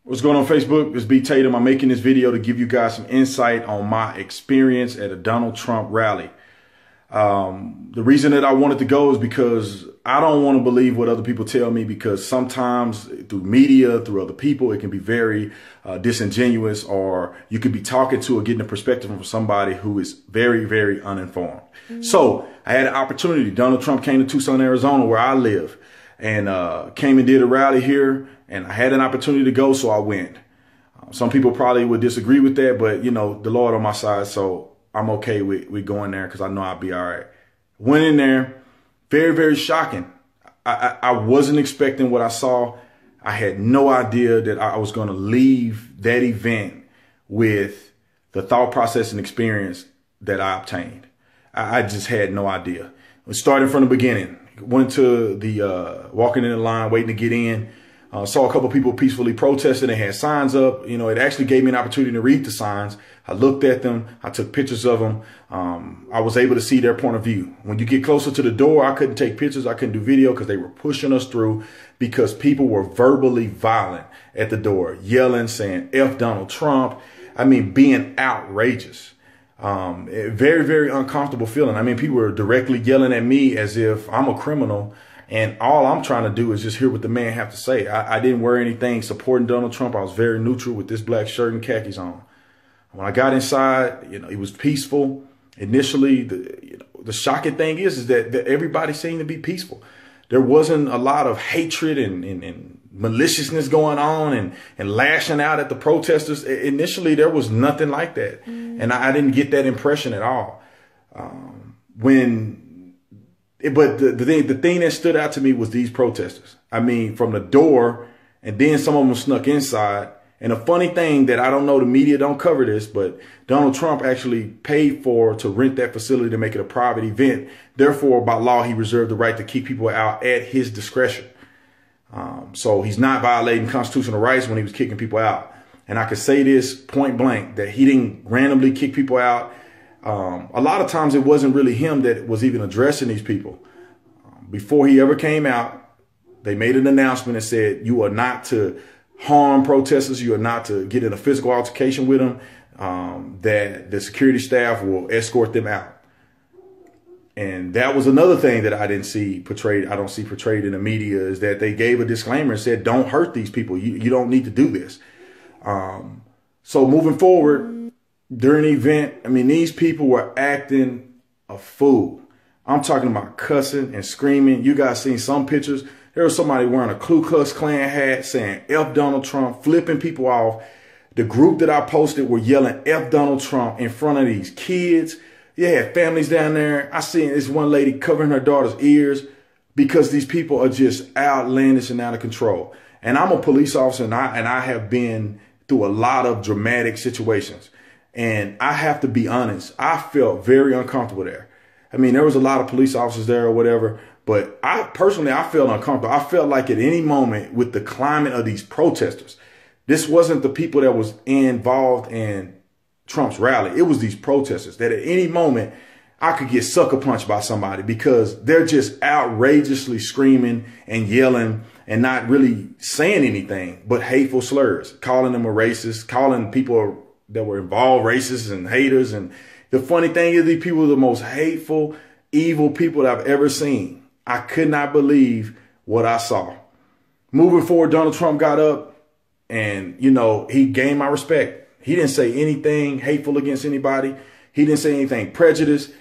What's going on Facebook? It's B Tatum. I'm making this video to give you guys some insight on my experience at a Donald Trump rally. The reason that I wanted to go is because I don't want to believe what other people tell me, because sometimes through media, through other people, it can be very disingenuous, or you could be talking to or getting a perspective from somebody who is very, very uninformed. So I had an opportunity. Donald Trump came to Tucson, Arizona, where I live, and came and did a rally here. And I had an opportunity to go, so I went. Some people probably would disagree with that, but, you know, the Lord on my side, so I'm okay with going there because I know I'll be all right. Went in there, very, very shocking. I wasn't expecting what I saw. I had no idea that I was going to leave that event with the thought process and experience that I obtained. I just had no idea. Starting from the beginning, went to the walking in the line, waiting to get in. Saw a couple of people peacefully protesting. They had signs up. You know, it actually gave me an opportunity to read the signs. I looked at them. I took pictures of them. I was able to see their point of view. When you get closer to the door, I couldn't take pictures. I couldn't do video because they were pushing us through, because people were verbally violent at the door, yelling, saying F Donald Trump. I mean, being outrageous. Very, very uncomfortable feeling. I mean, people were directly yelling at me as if I'm a criminal. And all I'm trying to do is just hear what the man have to say. I didn't wear anything supporting Donald Trump. I was very neutral with this black shirt and khakis on. When I got inside, you know, it was peaceful. Initially, the shocking thing is that everybody seemed to be peaceful. There wasn't a lot of hatred and maliciousness going on and lashing out at the protesters. Initially, there was nothing like that. And I didn't get that impression at all. But the thing that stood out to me was these protesters. I mean, from the door, and then some of them snuck inside. And a funny thing that I don't know, the media don't cover this, but Donald Trump actually paid to rent that facility to make it a private event. Therefore, by law, he reserved the right to kick people out at his discretion. So he's not violating constitutional rights when he was kicking people out. And I could say this point blank, that he didn't randomly kick people out. A lot of times it wasn't really him that was even addressing these people. Before he ever came out, they made an announcement and said, you are not to harm protesters. You are not to get in a physical altercation with them, that the security staff will escort them out. And that was another thing that I didn't see portrayed. I don't see portrayed in the media, is that they gave a disclaimer and said, don't hurt these people. You don't need to do this. So moving forward, during the event, I mean, these people were acting a fool. I'm talking about cussing and screaming. You guys seen some pictures. There was somebody wearing a Ku Klux Klan hat saying F Donald Trump, flipping people off. The group that I posted were yelling F Donald Trump in front of these kids. You had families down there. I seen this one lady covering her daughter's ears, because these people are just outlandish and out of control. And I'm a police officer, and I have been through a lot of dramatic situations. And I have to be honest, I felt very uncomfortable there. I mean, there was a lot of police officers there or whatever, but I personally felt uncomfortable. I felt like at any moment, with the climate of these protesters, this wasn't the people that was involved in Trump's rally. It was these protesters that at any moment I could get sucker punched by somebody, because they're just outrageously screaming and yelling and not really saying anything but hateful slurs, calling them a racist, calling people that were involved racists and haters. And the funny thing is, these people are the most hateful, evil people that I've ever seen. I could not believe what I saw. Moving forward, Donald Trump got up and, you know, he gained my respect. He didn't say anything hateful against anybody. He didn't say anything prejudiced.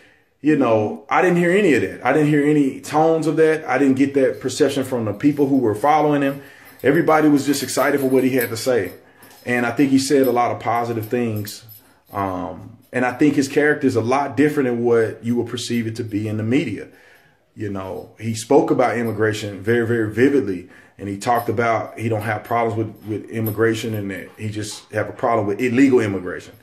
You know, I didn't hear any of that. I didn't hear any tones of that. I didn't get that perception from the people who were following him. Everybody was just excited for what he had to say. And I think he said a lot of positive things. And I think his character is a lot different than what you would perceive it to be in the media. You know, he spoke about immigration very, very vividly. And he talked about he don't have problems with immigration, and that he just have a problem with illegal immigration.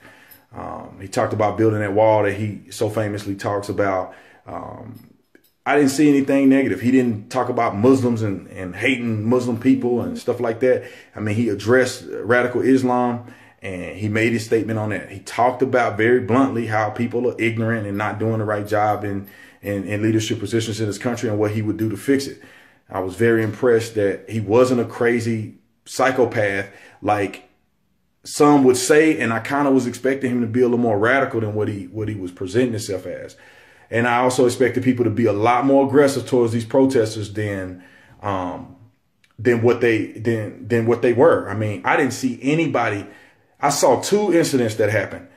He talked about building that wall that he so famously talks about. I didn't see anything negative. He didn't talk about Muslims and hating Muslim people and stuff like that. I mean, he addressed radical Islam, and he made his statement on that. He talked about very bluntly how people are ignorant and not doing the right job in leadership positions in this country, and what he would do to fix it. I was very impressed that he wasn't a crazy psychopath like some would say, and I kind of was expecting him to be a little more radical than what he was presenting himself as. And I also expected people to be a lot more aggressive towards these protesters than what they were. I mean, I didn't see anybody. I saw two incidents that happened.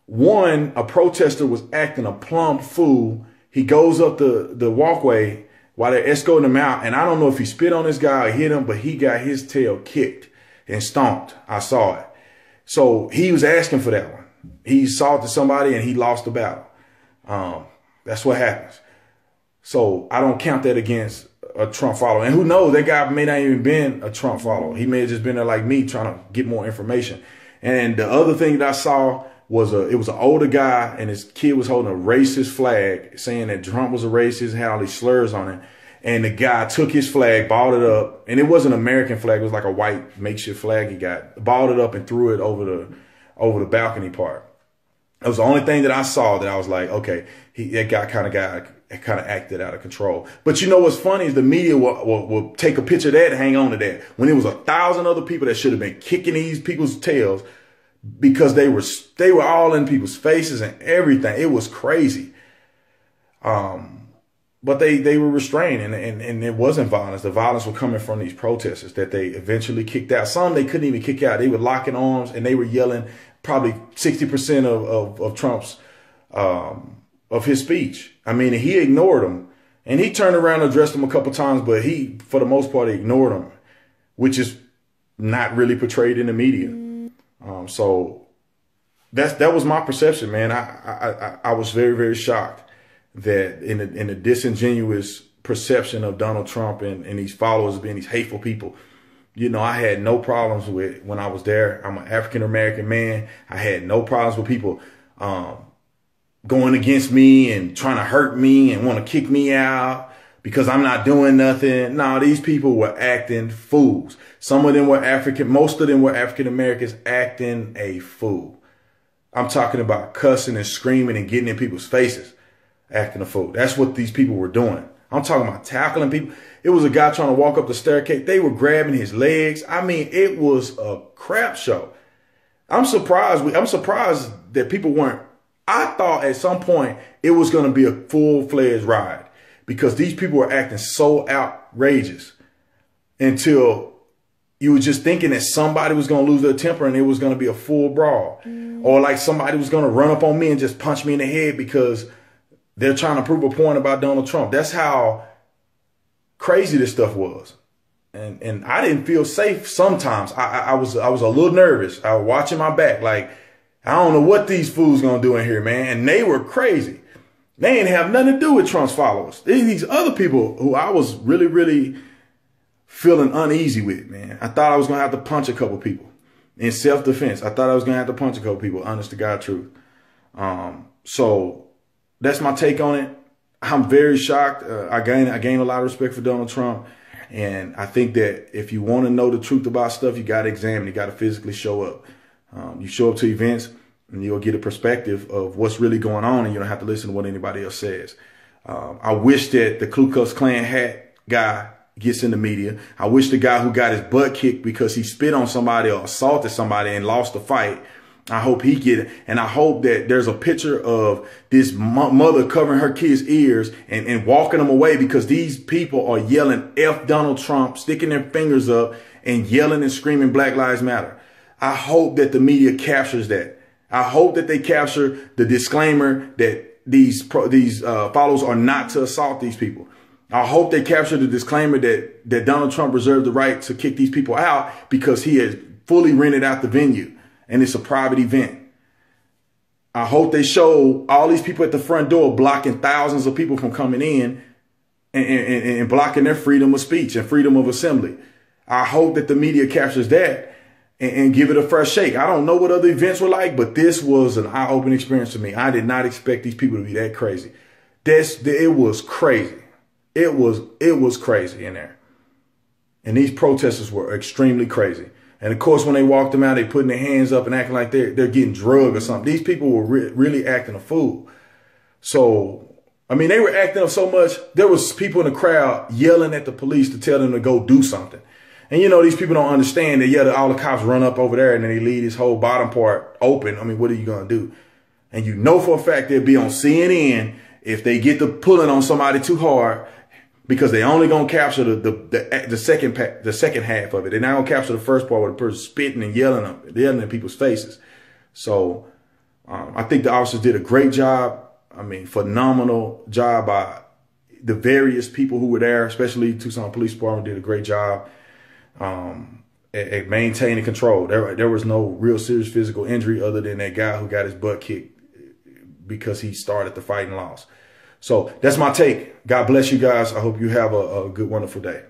One, a protester was acting a plumb fool. He goes up the walkway while they're escorting him out. And I don't know if he spit on this guy or hit him, but he got his tail kicked and stomped. I saw it. So he was asking for that one. He assaulted somebody and he lost the battle. That's what happens. So I don't count that against a Trump follower. And who knows, that guy may not even been a Trump follower. He may have just been there like me trying to get more information. And the other thing that I saw was it was an older guy and his kid was holding a racist flag saying that Trump was a racist, had all these slurs on it. And the guy took his flag, balled it up, and it wasn't an American flag. It was like a white makeshift flag he got, balled it up and threw it over the balcony part. It was the only thing that I saw that I was like, okay, that guy kind of acted out of control. But you know what's funny is the media will take a picture of that and hang on to that when it was 1,000 other people that should have been kicking these people's tails because they were all in people's faces and everything. It was crazy. But they were restrained and it wasn't violence. The violence was coming from these protesters that they eventually kicked out. Some they couldn't even kick out. They were locking arms and they were yelling probably 60% of Trump's, of his speech. I mean, he ignored them and he turned around and addressed them a couple times, but he, for the most part, ignored them, which is not really portrayed in the media. So that was my perception, man. I was very, very shocked that in the disingenuous perception of Donald Trump and these followers being these hateful people. You know, I had no problems with when I was there. I'm an African-American man. I had no problems with people going against me and trying to hurt me and want to kick me out because I'm not doing nothing. No, these people were acting fools. Some of them were most of them were African-Americans acting a fool. I'm talking about cussing and screaming and getting in people's faces, acting a fool. That's what these people were doing. I'm talking about tackling people. It was a guy trying to walk up the staircase. They were grabbing his legs. I mean, it was a crap show. I'm surprised that people weren't. I thought at some point it was going to be a full-fledged riot because these people were acting so outrageous until you were just thinking that somebody was going to lose their temper and it was going to be a full brawl. Or like somebody was going to run up on me and just punch me in the head because they're trying to prove a point about Donald Trump. That's how crazy this stuff was. And I didn't feel safe sometimes. I was a little nervous. I was watching my back like, I don't know what these fools gonna do in here, man. And they were crazy. They didn't have nothing to do with Trump's followers. These other people who I was really, really feeling uneasy with, man. I thought I was gonna have to punch a couple people in self-defense. I thought I was gonna have to punch a couple people, honest to God truth. So that's my take on it. I'm very shocked. I gain a lot of respect for Donald Trump. And I think that if you want to know the truth about stuff, you got to examine. You got to physically show up. You show up to events and you'll get a perspective of what's really going on and you don't have to listen to what anybody else says. I wish that the Ku Klux Klan hat guy gets in the media. I wish the guy who got his butt kicked because he spit on somebody or assaulted somebody and lost the fight, I hope he get it. And I hope that there's a picture of this mother covering her kid's ears and walking them away because these people are yelling F Donald Trump, sticking their fingers up and yelling and screaming Black Lives Matter. I hope that the media captures that. I hope that they capture the disclaimer that these followers are not to assault these people. I hope they capture the disclaimer that Donald Trump reserved the right to kick these people out because he has fully rented out the venue. And it's a private event. I hope they show all these people at the front door blocking thousands of people from coming in and blocking their freedom of speech and freedom of assembly. I hope that the media captures that and give it a fresh shake. I don't know what other events were like, but this was an eye-opening experience to me. I did not expect these people to be that crazy. It was crazy. It was crazy in there. And these protesters were extremely crazy. And of course, when they walked them out, they putting their hands up and acting like they're getting drugged or something. These people were really acting a fool. So, I mean, they were acting up so much. There was people in the crowd yelling at the police to tell them to go do something. And you know, these people don't understand that, yeah, all the cops run up over there and then they leave this whole bottom part open. I mean, what are you going to do? And you know for a fact they'll be on CNN if they get to pulling on somebody too hard, because they only going to capture the second half of it. They're not going to capture the first part where the person spitting and yelling in people's faces. So I think the officers did a great job. I mean, phenomenal job by the various people who were there, especially Tucson Police Department did a great job at maintaining control. There was no real serious physical injury other than that guy who got his butt kicked because he started the fight and lost. So that's my take. God bless you guys. I hope you have a good, wonderful day.